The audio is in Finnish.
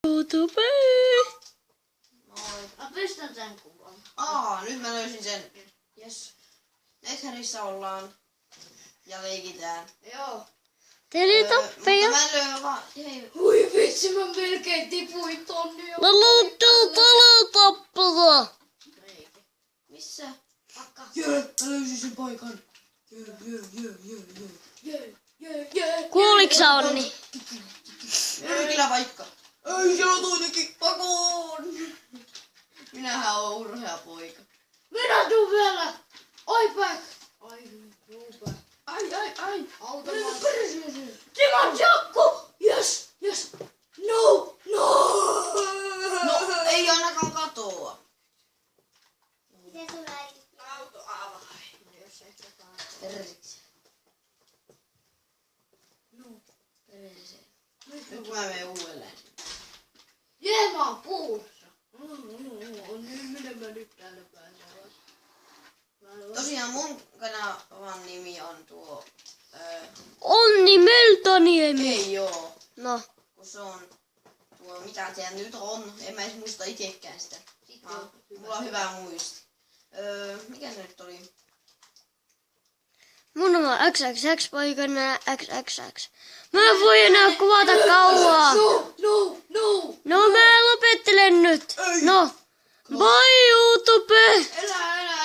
YouTube. Mä pistän sen kuvan. Nyt mä löysin sen. Jes. Netherissä ollaan. Ja leikitään. Joo. Teletappeja. Mutta mä en löydä vaan. Hei. Hui vitsi, mä melkein tipuin tonne jo. Mä löytyy teletappeja. Missä? Pakka. Jee, mä löysin sen paikan. Jee. Kuuliksä Onni? Myrkillä vaikka. Ei, siellä on toinenkin pakoon. Minähän oon urhea poika. Minä tuun vielä. Oi päin. Ai, juupa. Ai. Auta mä. Timan jakku. Yes. No. No, ei ainakaan katoa. Miten sulla ei? Auto avain. Terveisiä. Terveisiä. Nyt kun mä menen uudelleen. Jee, mä oon puussa. Miten mä nyt täällä pääsen? Tosiaan mun kanavan nimi on tuo... Onni Meltaniemi. Ei oo. No. Kun se on tuo, mitä se nyt on. En mä edes muista itekään sitä. Mulla on hyvä muisti. Mikä se nyt oli? Mun on XXX-poikana XXX. Mä en voi enää kuvata kauaa. No mä lopettelen nyt. No. Bye YouTube. Elä.